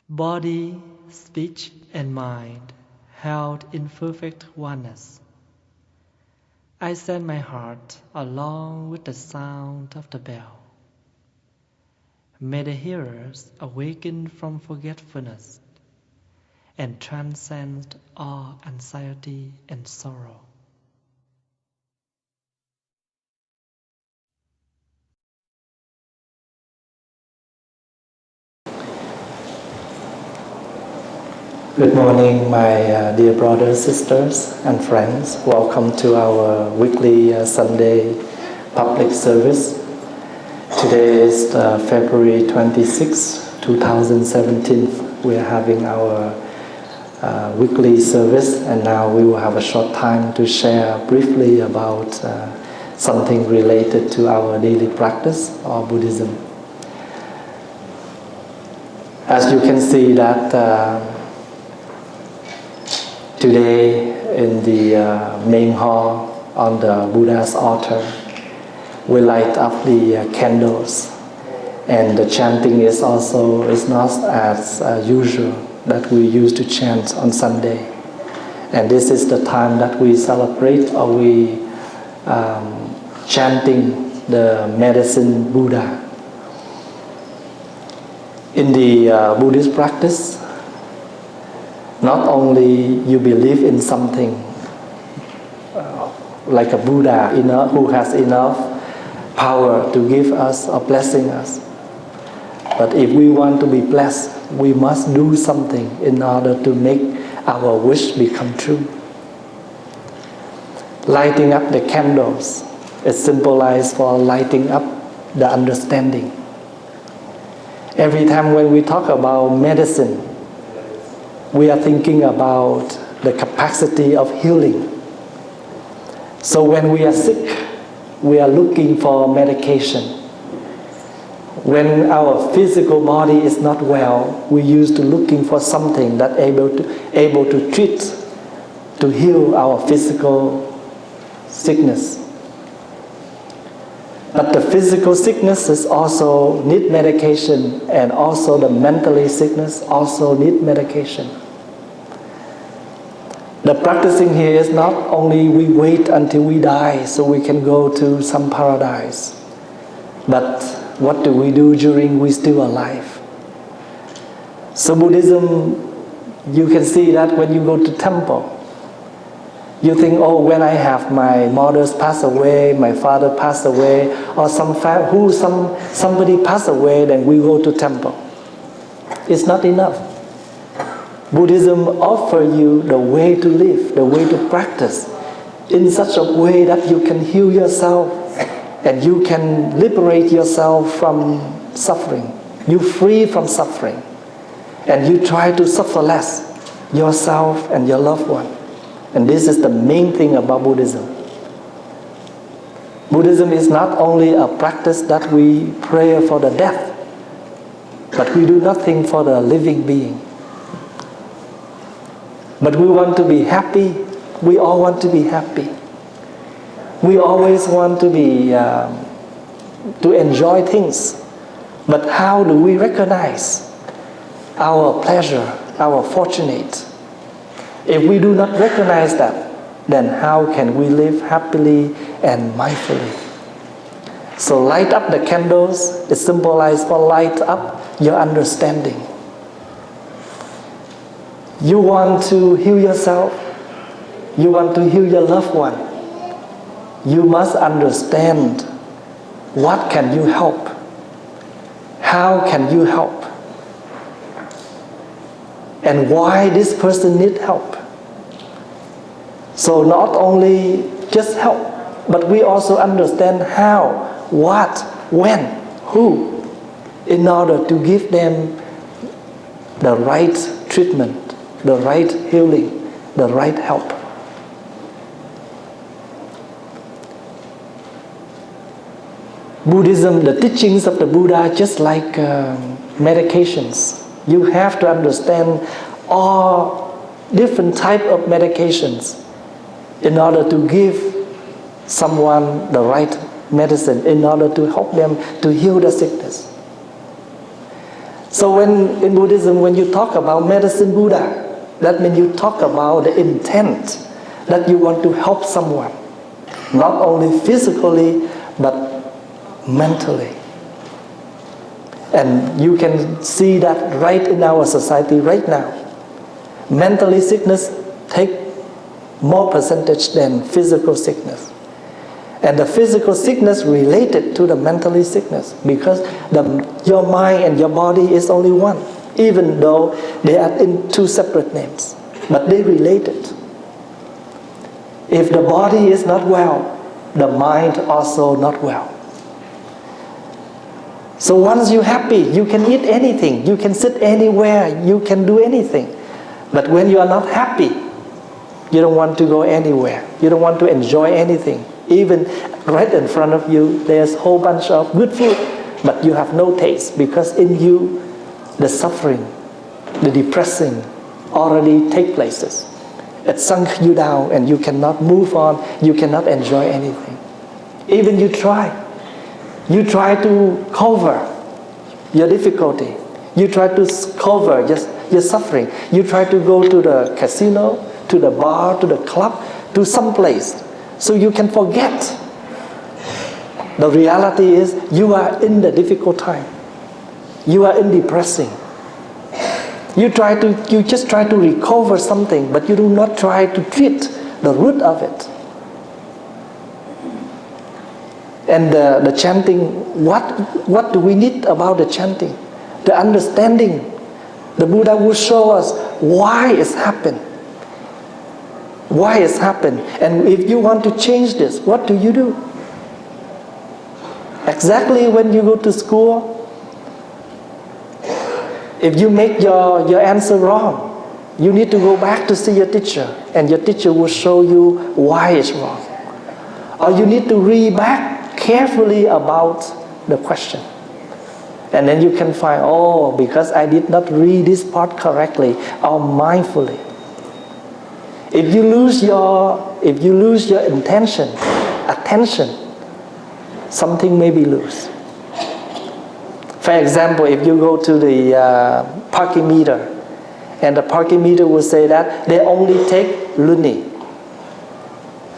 body, speech, and mind held in perfect oneness. I send my heart along with the sound of the bell. May the hearers awaken from forgetfulness and transcend all anxiety and sorrow. Good morning, my dear brothers, sisters, and friends. Welcome to our weekly Sunday public service. Today is February 26, 2017. We are having our weekly service, and now we will have a short time to share briefly about something related to our daily practice or Buddhism. As you can see that today in the main hall on the Buddha's altar, we light up the candles, and the chanting is not as usual that we used to chant on Sunday. And this is the time that we celebrate or we chanting the medicine Buddha. In the Buddhist practice, not only you believe in something like a Buddha who has enough power to give us or blessing us, but if we want to be blessed, we must do something in order to make our wish become true. Lighting up the candles is symbolized for lighting up the understanding. Every time when we talk about medicine, we are thinking about the capacity of healing. So when we are sick, we are looking for medication. When our physical body is not well, we used to looking for something that able to treat, to heal our physical sickness. But the physical sicknesses also need medication, and also the mentally sickness also need medication. The practicing here is not only we wait until we die so we can go to some paradise, but what do we do during we still alive? So Buddhism, you can see that when you go to temple, you think, oh, when I have my mother's passed away, my father passed away, or somebody passed away, then we go to temple. It's not enough. Buddhism offers you the way to live, the way to practice in such a way that you can heal yourself and you can liberate yourself from suffering. You free from suffering, and you try to suffer less yourself and your loved one. And this is the main thing about Buddhism. Buddhism is not only a practice that we pray for the death, but we do nothing for the living being. But we want to be happy. We all want to be happy. We always want to be to enjoy things. But how do we recognize our pleasure, our fortunate? If we do not recognize that, then how can we live happily and mindfully? So light up the candles is symbolized for light up your understanding. You want to heal yourself, you want to heal your loved one, you must understand what can you help, how can you help, and why this person needs help. So not only just help, but we also understand how, what, when, who, in order to give them the right treatment, the right healing, the right help. Buddhism, the teachings of the Buddha, just like medications. You have to understand all different type of medications in order to give someone the right medicine, in order to help them to heal the sickness. So when in Buddhism, when you talk about medicine Buddha, that means you talk about the intent that you want to help someone, not only physically but mentally. And you can see that right in our society right now. Mentally sickness take more percentage than physical sickness. And the physical sickness related to the mentally sickness, because your mind and your body is only one, even though they are in two separate names, but they related. If the body is not well, the mind also not well. So once you're happy, you can eat anything, you can sit anywhere, you can do anything. But when you are not happy, you don't want to go anywhere, you don't want to enjoy anything. Even right in front of you, there's a whole bunch of good food, but you have no taste because in you, the suffering, the depressing already take places. It sunk you down and you cannot move on, you cannot enjoy anything. Even you try to cover your difficulty, you try to cover just your suffering, you try to go to the casino, to the bar, to the club, to some place, so you can forget. The reality is you are in the difficult time. You are in depressing. You just try to recover something, but you do not try to treat the root of it. And the chanting, what do we need about the chanting? The understanding. The Buddha will show us why it's happened. Why it's happened. And if you want to change this, what do you do? Exactly when you go to school, if you make your answer wrong, you need to go back to see your teacher, and your teacher will show you why it's wrong. Or you need to read back carefully about the question. And then you can find, oh, because I did not read this part correctly or mindfully. If you lose your intention, attention, something may be loose. For example, if you go to the parking meter, and the parking meter will say that they only take luni.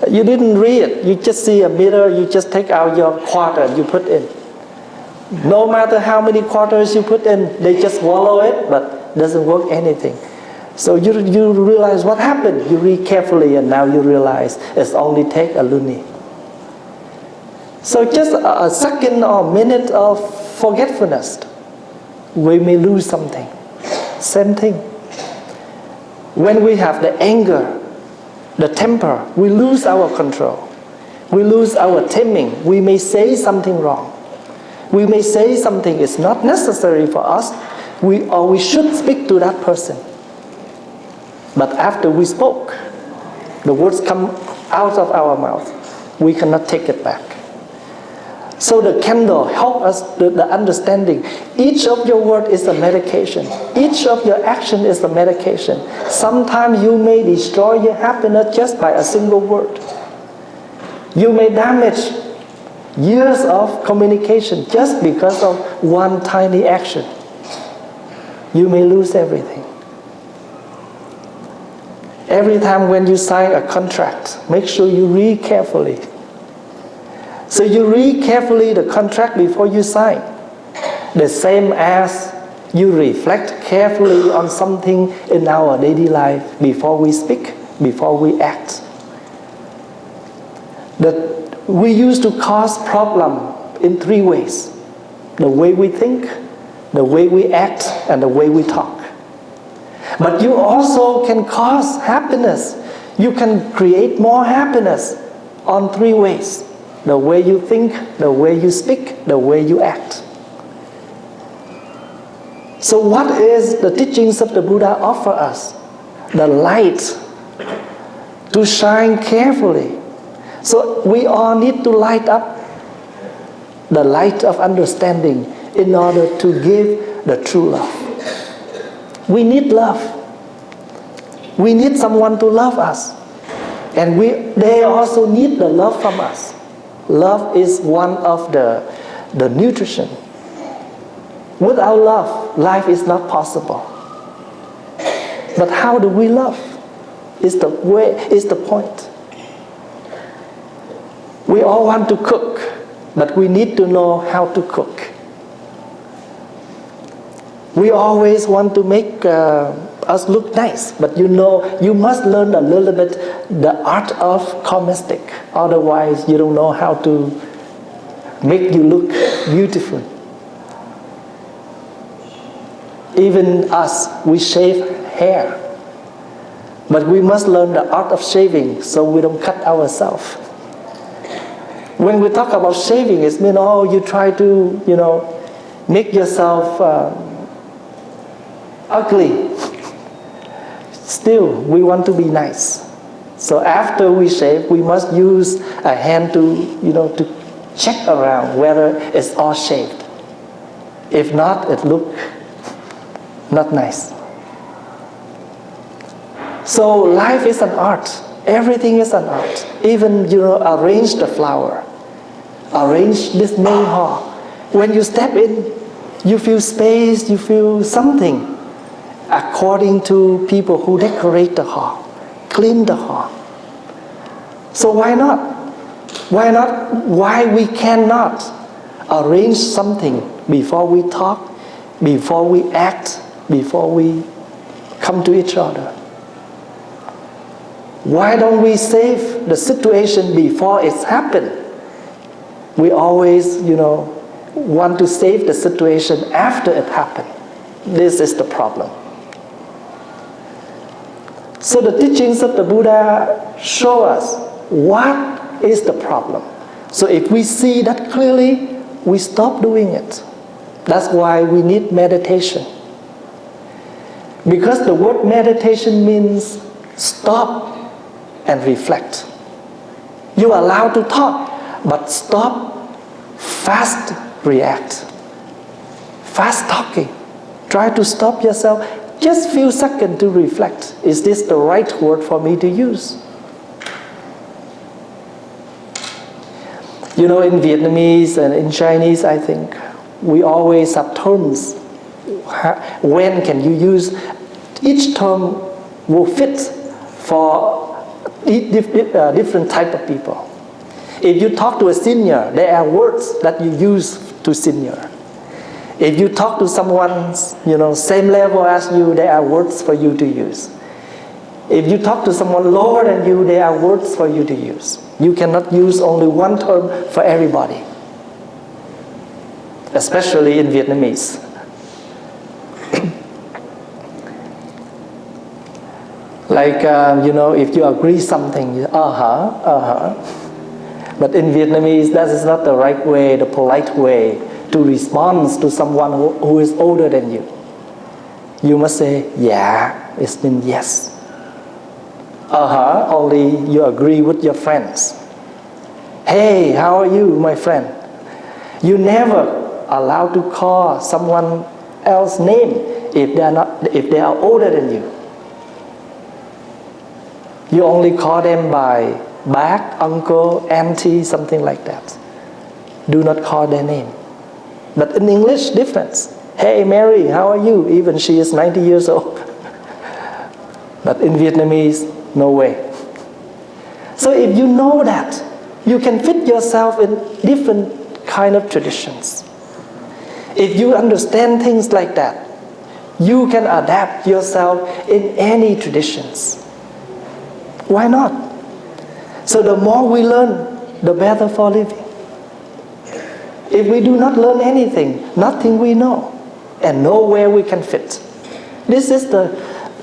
You didn't read it. You just see a meter, you just take out your quarter, you put in. No matter how many quarters you put in, they just swallow it, but doesn't work anything. So you realize what happened. You read carefully, and now you realize it's only take a luni. So just a second or minute of forgetfulness, we may lose something. Same thing. When we have the anger, the temper, we lose our control. We lose our taming. We may say something wrong. We may say something is not necessary for us, or we should speak to that person. But after we spoke, the words come out of our mouth. We cannot take it back. So the candle helps us the understanding. Each of your words is a medication. Each of your action is a medication. Sometimes you may destroy your happiness just by a single word. You may damage years of communication just because of one tiny action. You may lose everything. Every time when you sign a contract, make sure you read carefully. So you read carefully the contract before you sign. The same as you reflect carefully on something in our daily life before we speak, before we act. That we used to cause problem in three ways: the way we think, the way we act, and the way we talk. But you also can cause happiness. You can create more happiness on three ways: the way you think, the way you speak, the way you act. So what is the teachings of the Buddha offer us? The light to shine carefully. So we all need to light up the light of understanding in order to give the true love. We need love. We need someone to love us. And they also need the love from us. Love is one of the nutrition. Without love, life is not possible. But how do we love? Is the point. We all want to cook, but we need to know how to cook. We always want to make us look nice, but you must learn a little bit the art of cosmetic. Otherwise, you don't know how to make you look beautiful. Even us, we shave hair. But we must learn the art of shaving so we don't cut ourselves. When we talk about shaving, it means, you try to, make yourself ugly. Still, we want to be nice. So after we shave, we must use a hand to check around whether it's all shaved. If not, it looks not nice. So life is an art. Everything is an art. Even, arrange the flower. Arrange this main hall. When you step in, you feel space, you feel something. According to people who decorate the hall, clean the hall. So why not? Why not? Why we cannot arrange something before we talk, before we act, before we come to each other? Why don't we save the situation before it's happened? We always, want to save the situation after it happened. This is the problem. So the teachings of the Buddha show us what is the problem. So if we see that clearly, we stop doing it. That's why we need meditation. Because the word meditation means stop and reflect. You are allowed to talk, but stop, fast react. Fast talking. Try to stop yourself. Just few seconds to reflect. Is this the right word for me to use? In Vietnamese and in Chinese, I think, we always have terms. When can you use? Each term will fit for different type of people. If you talk to a senior, there are words that you use to senior. If you talk to someone, same level as you, there are words for you to use. If you talk to someone lower than you, there are words for you to use. You cannot use only one term for everybody, especially in Vietnamese. Like, if you agree something, But in Vietnamese, that is not the right way, the polite way to respond to someone who is older than you. You must say, yeah, it means yes. Only you agree with your friends. Hey, how are you, my friend? You never allowed to call someone else's name if they are older than you. You only call them by bác, uncle, auntie, something like that. Do not call their name. But in English, difference. Hey, Mary, how are you? Even she is 90 years old. But in Vietnamese, no way. So if you know that, you can fit yourself in different kind of traditions. If you understand things like that, you can adapt yourself in any traditions. Why not? So the more we learn, the better for living. If we do not learn anything, nothing we know, and nowhere we can fit. This is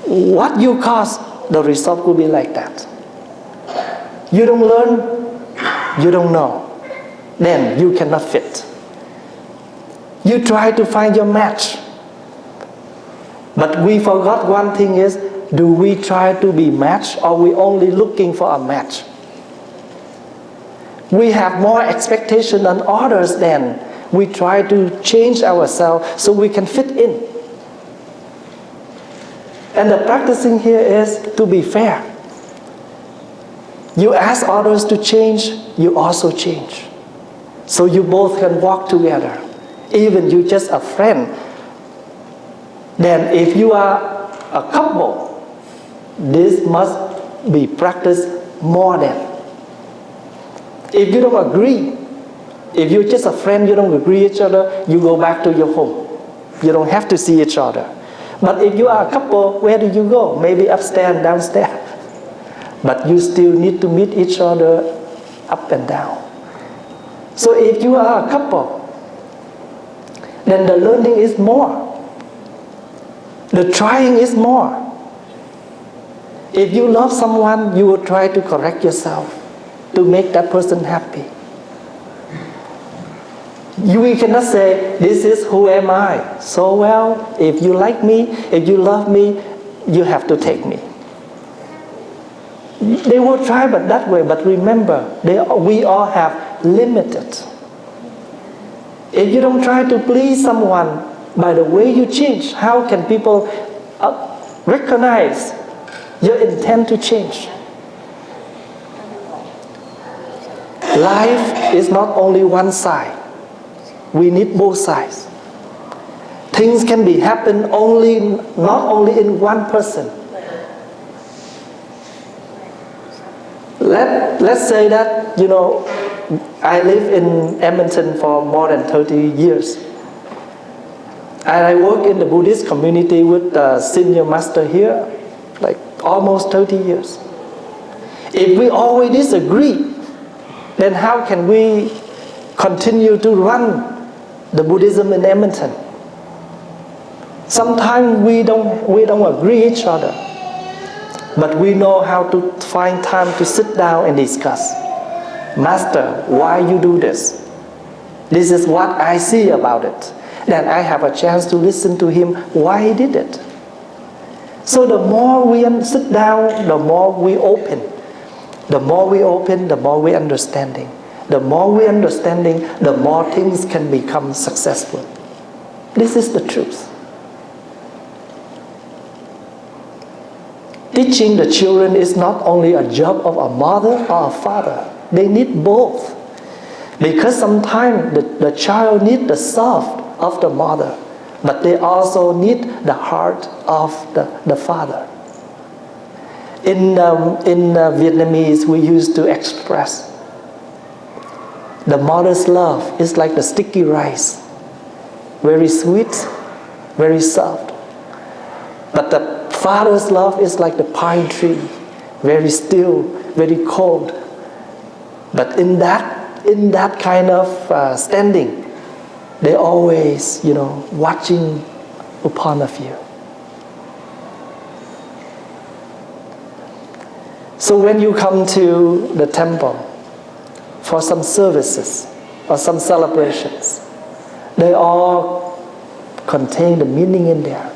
what you cause, the result will be like that. You don't learn, you don't know. Then you cannot fit. You try to find your match. But we forgot one thing is, do we try to be matched or we only looking for a match? We have more expectation than others than we try to change ourselves so we can fit in. And the practicing here is to be fair. You ask others to change, you also change. So you both can walk together. Even you just a friend, Then if you are a couple, this must be practiced more than. If you don't agree, if you're just a friend, you don't agree with each other, you go back to your home. You don't have to see each other. But if you are a couple, where do you go? Maybe upstairs and downstairs. But you still need to meet each other up and down. So if you are a couple, then the learning is more. The trying is more. If you love someone, you will try to correct yourself to make that person happy. We cannot say, this is who am I. So well, if you like me, if you love me, you have to take me. They will try but that way, but remember, we all have limited. If you don't try to please someone by the way you change, how can people recognize your intent to change? Life is not only one side. We need both sides. Things can be happen not only in one person. Let's say that, I live in Edmonton for more than 30 years. And I work in the Buddhist community with the senior master here, like almost 30 years. If we always disagree, then how can we continue to run the Buddhism in Edmonton? Sometimes we don't agree each other, but we know how to find time to sit down and discuss. Master, why you do this? This is what I see about it. Then I have a chance to listen to him why he did it. So the more we sit down, the more we open. The more we open, the more we understanding. The more we understanding, the more things can become successful. This is the truth. Teaching the children is not only a job of a mother or a father. They need both. Because sometimes the child needs the soft of the mother, but they also need the heart of the father. In Vietnamese, we used to express the mother's love is like the sticky rice, very sweet, very soft. But the father's love is like the pine tree, very still, very cold. But in that kind of standing, they always, watching upon of you. So when you come to the temple for some services or some celebrations, they all contain the meaning in there.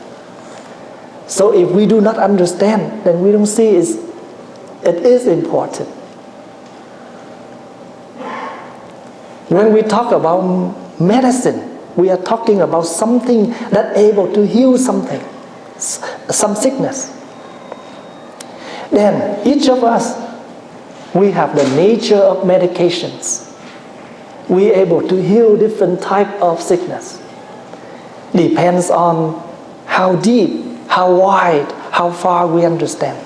So if we do not understand, then we don't see it is important. When we talk about medicine, we are talking about something that able to heal something, some sickness. Then each of us, we have the nature of medications. We are able to heal different type of sickness. Depends on how deep, how wide, how far we understand.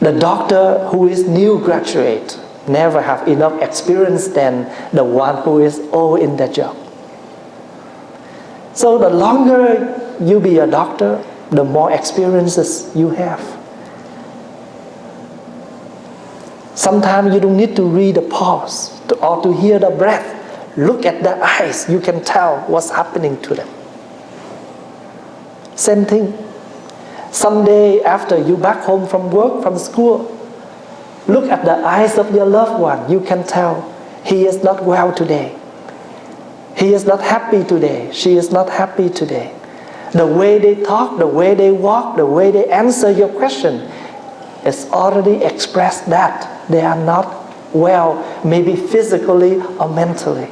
The doctor who is new graduate never have enough experience than the one who is old in the job. So the longer you be a doctor, the more experiences you have. Sometimes you don't need to read the pulse or to hear the breath. Look at the eyes, you can tell what's happening to them. Same thing. Someday after you back home from work, from school, look at the eyes of your loved one. You can tell he is not well today. He is not happy today. She is not happy today. The way they talk, the way they walk, the way they answer your question, it's already expressed that they are not well, maybe physically or mentally.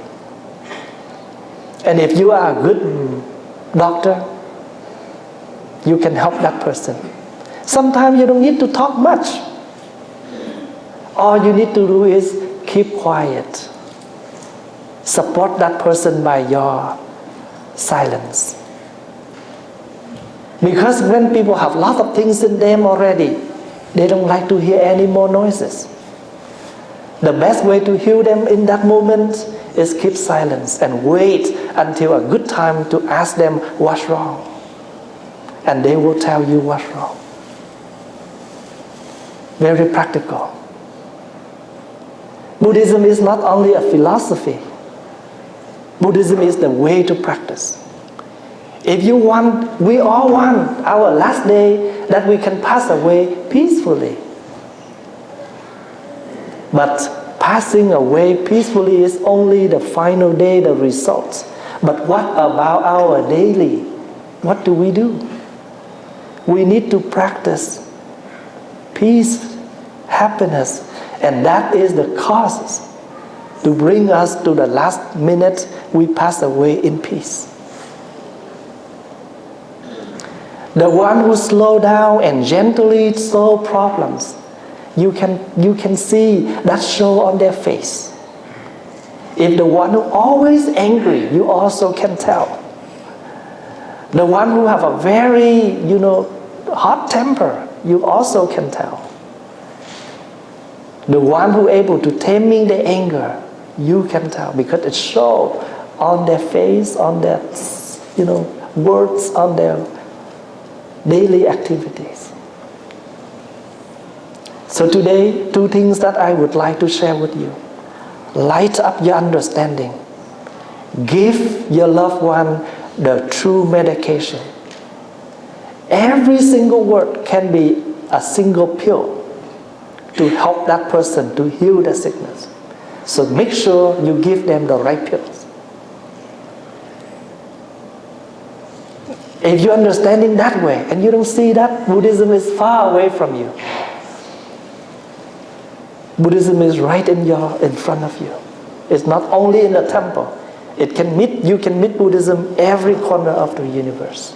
And if you are a good doctor, you can help that person. Sometimes you don't need to talk much. All you need to do is keep quiet. Support that person by your silence. Because when people have lots of things in them already, they don't like to hear any more noises. The best way to heal them in that moment is keep silence and wait until a good time to ask them what's wrong. And they will tell you what's wrong. Very practical. Buddhism is not only a philosophy. Buddhism is the way to practice. If you want, we all want our last day that we can pass away peacefully. But passing away peacefully is only the final day, the results. But what about our daily? What do? We need to practice peace, happiness, and that is the causes to bring us to the last minute we pass away in peace. The one who slow down and gently solve problems, you can see that show on their face. If the one who always angry, you also can tell. The one who have a very, hot temper, you also can tell. The one who able to taming the anger, you can tell because it show on their face, on their, words, on their daily activities. So today, 2 things that I would like to share with you. Light up your understanding. Give your loved one the true medication. Every single word can be a single pill to help that person to heal the sickness. So make sure you give them the right pills. If you're understanding that way and you don't see that, Buddhism is far away from you. Buddhism is right in front of you. It's not only in the temple. You can meet Buddhism every corner of the universe.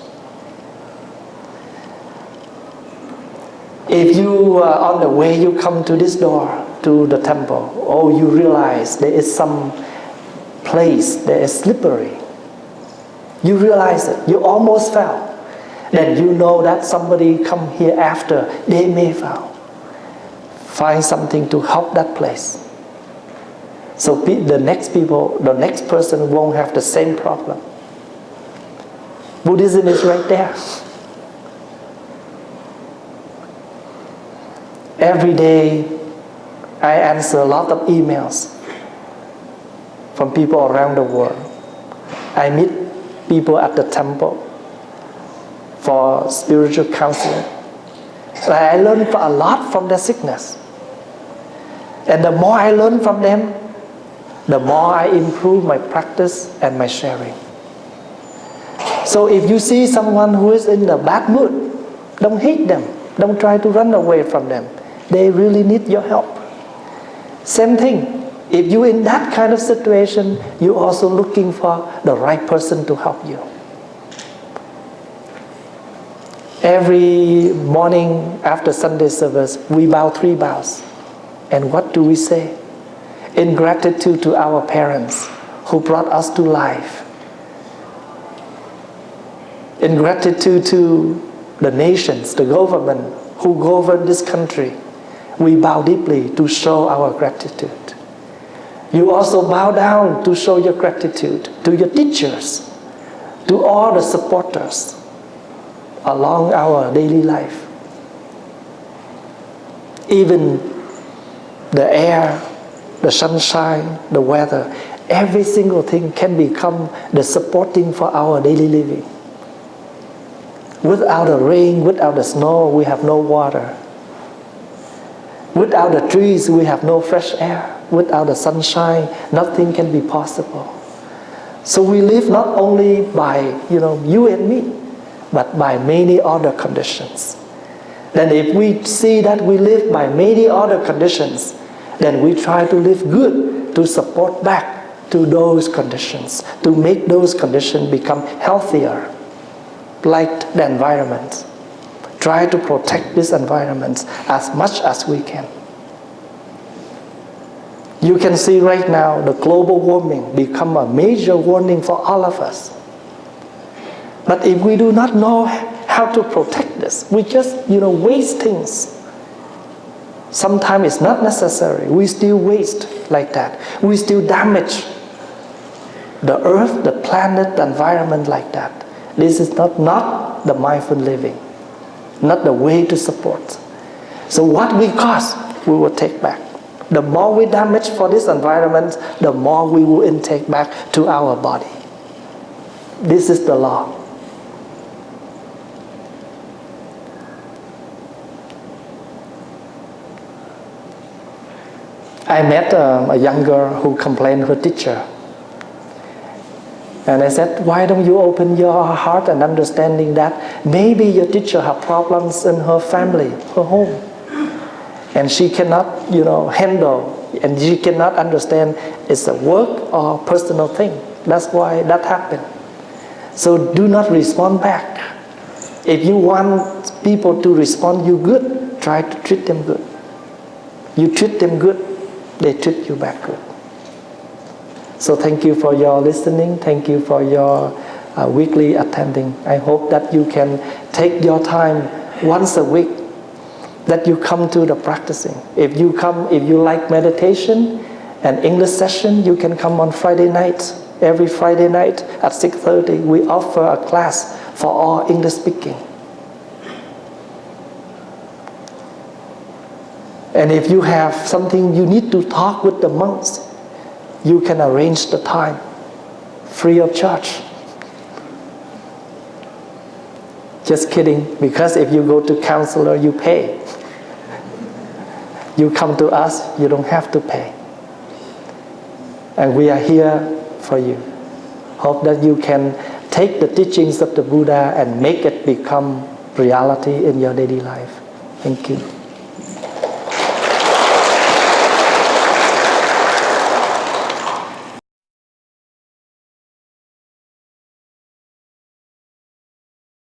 If you on the way you come to this door, to the temple, or you realize there is some place that is slippery, you realize it, you almost fell, then you know that somebody come here after, they may fall. Find something to help that place. So the next person won't have the same problem. Buddhism is right there. Every day, I answer a lot of emails from people around the world. I meet people at the temple for spiritual counseling. I learn a lot from their sickness. And the more I learn from them, the more I improve my practice and my sharing. So if you see someone who is in a bad mood, don't hate them. Don't try to run away from them. They really need your help. Same thing. If you're in that kind of situation, you're also looking for the right person to help you. Every morning after Sunday service, we bow 3 bows. And what do we say? In gratitude to our parents who brought us to life. In gratitude to the nations, the government who govern this country. We bow deeply to show our gratitude. You also bow down to show your gratitude to your teachers, to all the supporters along our daily life. Even the air, the sunshine, the weather, every single thing can become the supporting for our daily living. Without the rain, without the snow, we have no water. Without the trees, we have no fresh air. Without the sunshine, nothing can be possible. So we live not only by, you and me, but by many other conditions. Then if we see that we live by many other conditions, then we try to live good to support back to those conditions, to make those conditions become healthier, like the environment. Try to protect this environment as much as we can. You can see right now the global warming become a major warning for all of us. But if we do not how to protect this. We just, waste things. Sometimes it's not necessary. We still waste like that. We still damage the earth, the planet, the environment like that. This is not the mindful living, not the way to support. So what we cause, we will take back. The more we damage for this environment, the more we will intake back to our body. This is the law. I met a young girl who complained to her teacher. And I said, why don't you open your heart and understanding that maybe your teacher have problems in her family, her home. And she cannot, handle, and she cannot understand it's a work or personal thing. That's why that happened. So do not respond back. If you want people to respond you good, try to treat them good. You treat them good, they treat you back good. So thank you for your listening. Thank you for your weekly attending. I hope that you can take your time once a week, that you come to the practicing. If you like meditation and English session, you can come on Friday night. Every Friday night at 6:30, we offer a class for all English speaking. And if you have something you need to talk with the monks, you can arrange the time free of charge. Just kidding, because if you go to counselor, you pay. You come to us, you don't have to pay. And we are here for you. Hope that you can take the teachings of the Buddha and make it become reality in your daily life. Thank you.